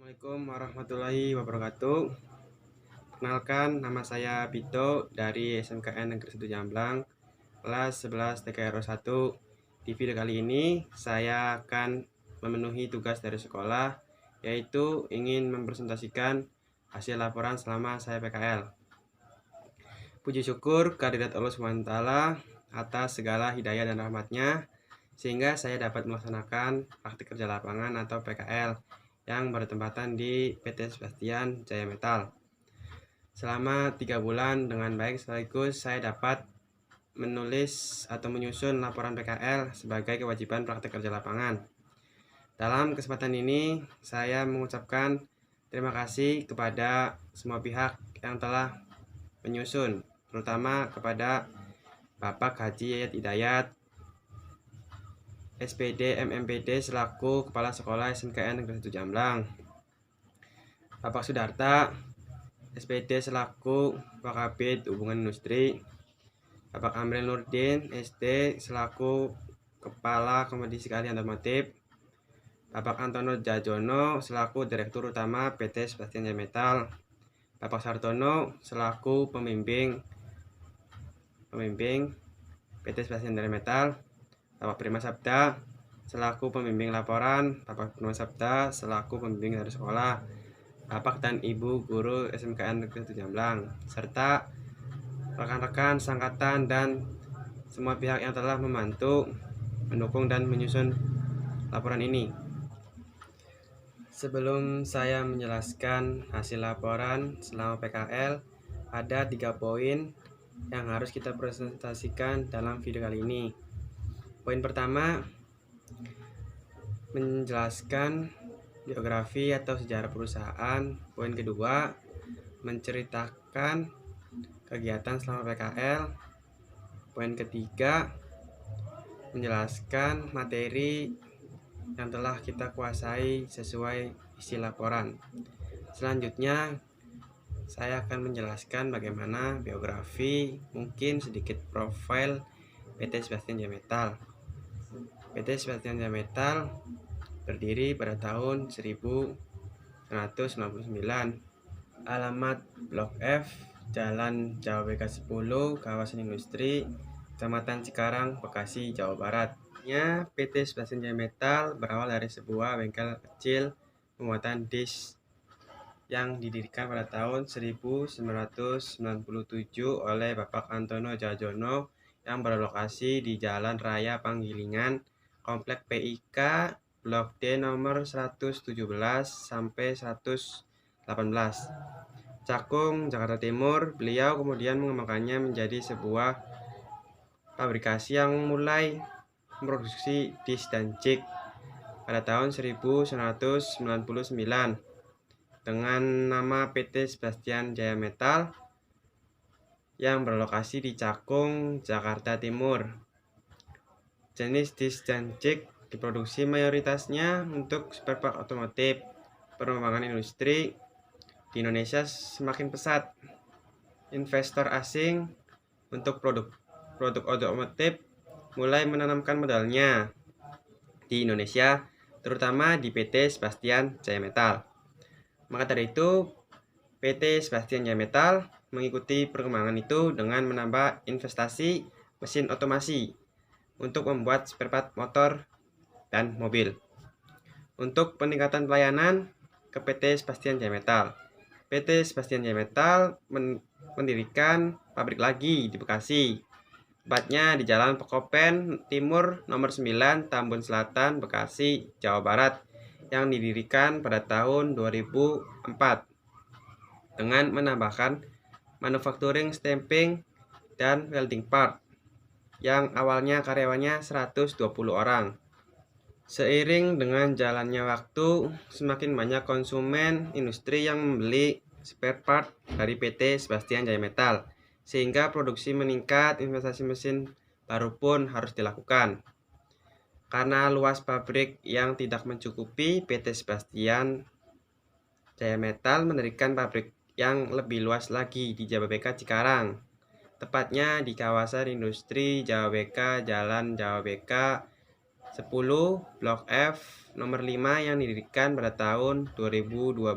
Assalamualaikum warahmatullahi wabarakatuh. Perkenalkan, nama saya Bito dari SMKN Negeri 1 Jamblang, kelas 11 TKRO 1. Di video kali ini, saya akan memenuhi tugas dari sekolah, yaitu ingin mempresentasikan hasil laporan selama saya PKL. Puji syukur kehadirat Allah SWT atas segala hidayah dan rahmatnya, sehingga saya dapat melaksanakan praktik kerja lapangan atau PKL yang bertempatan di PT Sebastian Jaya Metal. Selama 3 bulan dengan baik, sekaligus saya dapat menulis atau menyusun laporan PKL sebagai kewajiban praktik kerja lapangan. Dalam kesempatan ini, saya mengucapkan terima kasih kepada semua pihak yang telah menyusun, terutama kepada Bapak Haji Yayat Hidayat, SPD MMPD selaku Kepala Sekolah SMKN Negeri 1 Jamblang, Bapak Sudarta, SPD selaku Wakabid Hubungan Industri, Bapak Amril Nurdin, SD selaku Kepala Kompetisi Keahlian Otomotif, Bapak Antono Jajono selaku Direktur Utama PT Sebastian Jaya Metal, Bapak Sartono selaku pembimbing PT Sebastian Jaya Metal, Bapak Prima Sabda selaku pembimbing laporan, Bapak Prima Sabda selaku pembimbing dari sekolah, Bapak dan Ibu Guru SMKN Negeri 1 Jamblang, serta rekan-rekan seangkatan dan semua pihak yang telah membantu, mendukung dan menyusun laporan ini. Sebelum saya menjelaskan hasil laporan selama PKL, ada 3 poin yang harus kita presentasikan dalam video kali ini. Poin pertama, menjelaskan biografi atau sejarah perusahaan. Poin kedua, menceritakan kegiatan selama PKL. Poin ketiga, menjelaskan materi yang telah kita kuasai sesuai isi laporan. Selanjutnya, saya akan menjelaskan bagaimana biografi, mungkin sedikit profil PT Sebastian Jaya Metal. PT Sebastian Jaya Metal berdiri pada tahun 1999. Alamat Blok F, Jalan Jawa BK 10, Kawasan Industri, Kecamatan Cikarang, Bekasi, Jawa Barat. PT Sebastian Jaya Metal berawal dari sebuah bengkel kecil pembuatan disk yang didirikan pada tahun 1997 oleh Bapak Antono Jajono yang berlokasi di Jalan Raya Panggilingan, Komplek PIK, Blok D nomor 117 sampai 118, Cakung, Jakarta Timur. Beliau kemudian mengembangkannya menjadi sebuah pabrikasi yang mulai memproduksi disk dan jig pada tahun 1999 dengan nama PT Sebastian Jaya Metal yang berlokasi di Cakung, Jakarta Timur. Jenis disk dan jig diproduksi mayoritasnya untuk spare part otomotif. Perkembangan industri di Indonesia semakin pesat. Investor asing untuk produk otomotif mulai menanamkan modalnya di Indonesia, terutama di PT Sebastian Jaya Metal. Maka dari itu, PT Sebastian Jaya Metal mengikuti perkembangan itu dengan menambah investasi mesin otomasi untuk membuat spare part motor dan mobil. Untuk peningkatan pelayanan ke PT Sebastian Jaya Metal, PT Sebastian Jaya Metal mendirikan pabrik lagi di Bekasi, tepatnya di Jalan Pekopen Timur nomor 9, Tambun Selatan, Bekasi, Jawa Barat, yang didirikan pada tahun 2004 dengan menambahkan manufacturing, stamping, dan welding part yang awalnya karyawannya 120 orang. Seiring dengan jalannya waktu, semakin banyak konsumen industri yang membeli spare part dari PT Sebastian Jaya Metal, sehingga produksi meningkat. Investasi mesin baru pun harus dilakukan. Karena luas pabrik yang tidak mencukupi, PT Sebastian Jaya Metal mendirikan pabrik yang lebih luas lagi di Jababeka Cikarang, tepatnya di kawasan industri Jawa BK, Jalan Jawa BK, 10. Blok F nomor 5 yang didirikan pada tahun 2012.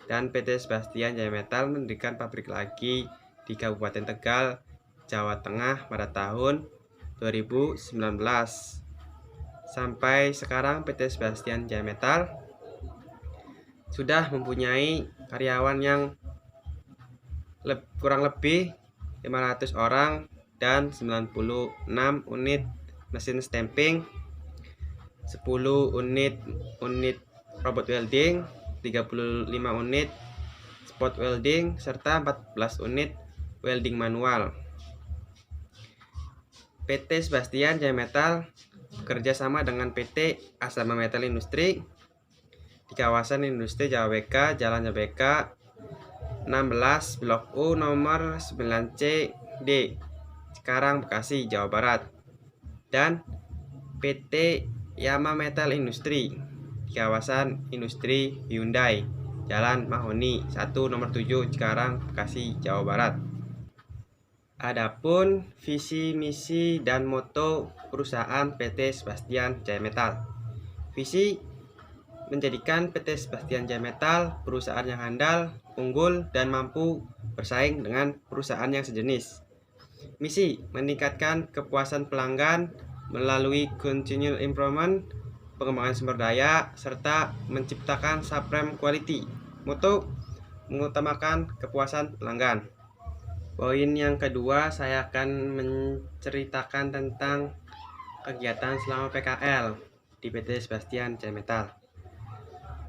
Dan PT Sebastian Jaya Metal mendirikan pabrik lagi di Kabupaten Tegal, Jawa Tengah pada tahun 2019. Sampai sekarang PT Sebastian Jaya Metal sudah mempunyai karyawan yang kurang lebih 500 orang dan 96 unit mesin stamping, 10 unit robot welding, 35 unit spot welding, serta 14 unit welding manual. PT Sebastian Jaya Metal bekerja sama dengan PT Asama Metal Industri di kawasan Industri Jawabeka, Jalan Jawabeka 16 Blok U nomor 9C D, Cikarang, Bekasi, Jawa Barat. Dan PT Yama Metal Industri di kawasan Industri Hyundai, Jalan Mahoni 1 nomor 7 Cikarang, Bekasi, Jawa Barat. Adapun visi, misi, dan moto perusahaan PT Sebastian Jaya Metal. Visi menjadikan PT Sebastian Jaya Metal perusahaan yang handal, unggul, dan mampu bersaing dengan perusahaan yang sejenis. Misi meningkatkan kepuasan pelanggan melalui continual improvement, pengembangan sumber daya, serta menciptakan supreme quality. Moto mengutamakan kepuasan pelanggan. Poin yang kedua, saya akan menceritakan tentang kegiatan selama PKL di PT Sebastian Jaya Metal.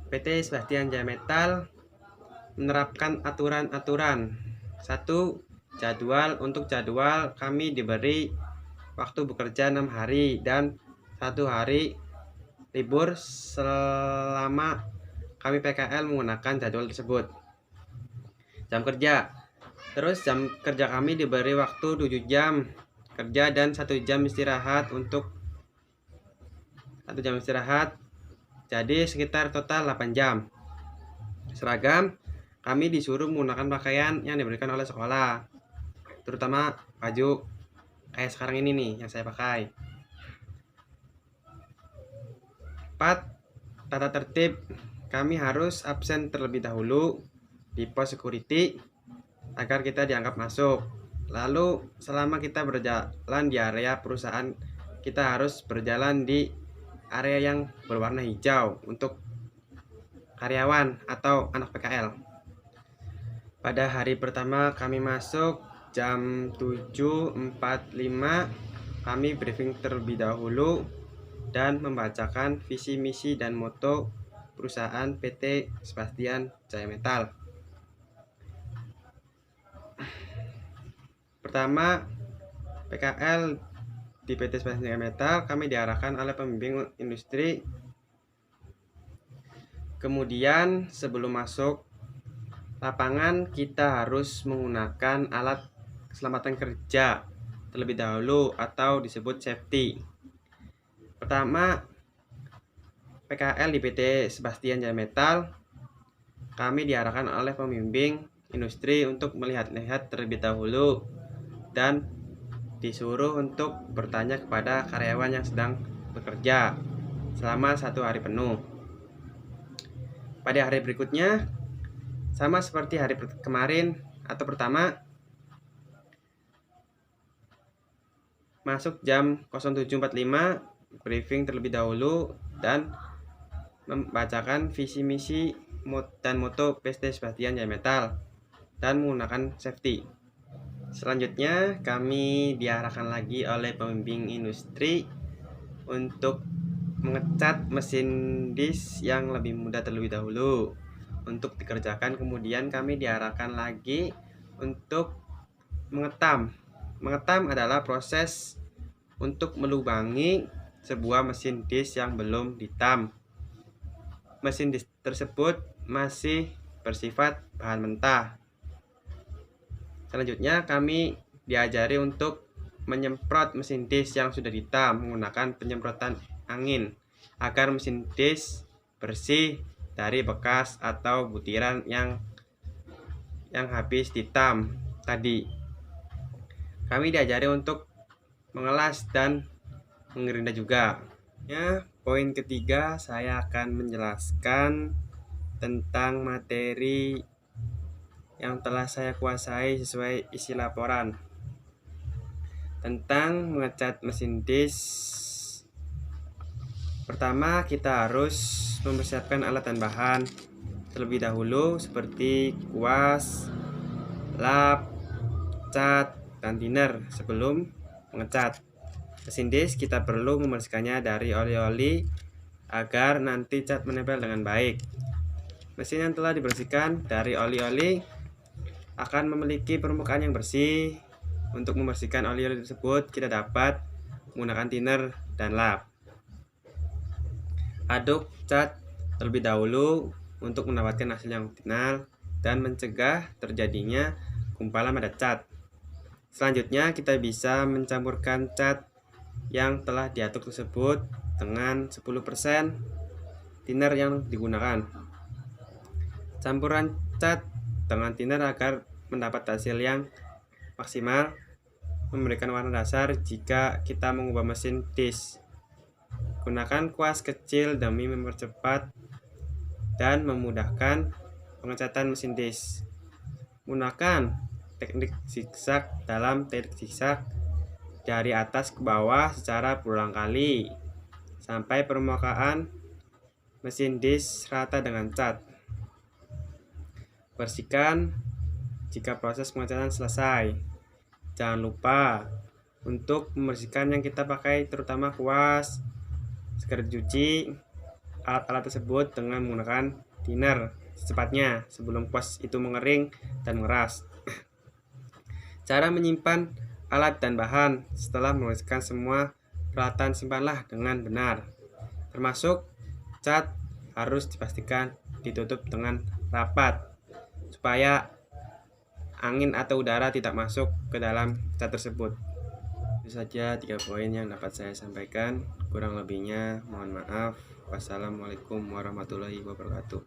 PT Sebastian Jaya Metal menerapkan aturan-aturan. 1. Jadwal. Untuk jadwal kami diberi waktu bekerja 6 hari dan 1 hari libur selama kami PKL menggunakan jadwal tersebut. Jam kerja. Terus jam kerja kami diberi waktu 7 jam kerja dan 1 jam istirahat. Untuk 1 jam istirahat, jadi sekitar total 8 jam. Seragam, kami disuruh menggunakan pakaian yang diberikan oleh sekolah, terutama baju kayak sekarang ini nih yang saya pakai. 4. Tata tertib, kami harus absen terlebih dahulu di pos security agar kita dianggap masuk. Lalu selama kita berjalan di area perusahaan, kita harus berjalan di area yang berwarna hijau untuk karyawan atau anak PKL. Pada hari pertama kami masuk jam 7.45, kami briefing terlebih dahulu dan membacakan visi, misi, dan moto perusahaan PT Sebastian Jaya Metal. Pertama, PKL di PT Sebastian Jaya Metal kami diarahkan oleh pembimbing industri. Kemudian sebelum masuk lapangan kita harus menggunakan alat keselamatan kerja terlebih dahulu atau disebut safety. Pertama, PKL di PT Sebastian Jaya Metal kami diarahkan oleh pembimbing industri untuk melihat-lihat terlebih dahulu dan disuruh untuk bertanya kepada karyawan yang sedang bekerja selama 1 hari penuh. Pada hari berikutnya, sama seperti hari kemarin atau pertama, masuk jam 07.45, briefing terlebih dahulu dan membacakan visi, misi, dan moto PT Sebastian Jaya Metal dan menggunakan safety. Selanjutnya kami diarahkan lagi oleh pembimbing industri untuk mengecat mesin disk yang lebih mudah terlebih dahulu untuk dikerjakan. Kemudian kami diarahkan lagi untuk mengetam. Mengetam adalah proses untuk melubangi sebuah mesin disk yang belum ditam. Mesin disk tersebut masih bersifat bahan mentah. Selanjutnya kami diajari untuk menyemprot mesin disk yang sudah ditam menggunakan penyemprotan angin agar mesin disk bersih dari bekas atau butiran yang habis ditam tadi. Kami diajari untuk mengelas dan mengerinda juga. Ya, poin ketiga saya akan menjelaskan tentang materi yang telah saya kuasai sesuai isi laporan. Tentang mengecat mesin disk, pertama kita harus mempersiapkan alat dan bahan terlebih dahulu seperti kuas, lap, cat, dan thinner sebelum mengecat. Mesin disk kita perlu membersihkannya dari oli-oli agar nanti cat menempel dengan baik. Mesin yang telah dibersihkan dari oli-oli akan memiliki permukaan yang bersih. Untuk membersihkan oli-oli tersebut kita dapat menggunakan thinner dan lap. Aduk cat terlebih dahulu untuk mendapatkan hasil yang optimal dan mencegah terjadinya gumpalan pada cat. Selanjutnya kita bisa mencampurkan cat yang telah diaduk tersebut dengan 10% thinner yang digunakan. Campuran cat dengan thinner agar mendapat hasil yang maksimal, memberikan warna dasar jika kita mengubah mesin disk. Gunakan kuas kecil demi mempercepat dan memudahkan pengecatan mesin disk. Gunakan teknik zigzag dalam teknik zigzag dari atas ke bawah secara berulang kali sampai permukaan mesin disk rata dengan cat. Bersihkan jika proses pengecatan selesai. Jangan lupa untuk membersihkan yang kita pakai, terutama kuas, segera cuci alat-alat tersebut dengan menggunakan thinner secepatnya sebelum kuas itu mengering dan mengeras. Cara menyimpan alat dan bahan setelah membersihkan semua peralatan, simpanlah dengan benar. Termasuk cat harus dipastikan ditutup dengan rapat supaya angin atau udara tidak masuk ke dalam cat tersebut. Itu saja 3 poin yang dapat saya sampaikan. Kurang lebihnya mohon maaf. Wassalamualaikum warahmatullahi wabarakatuh.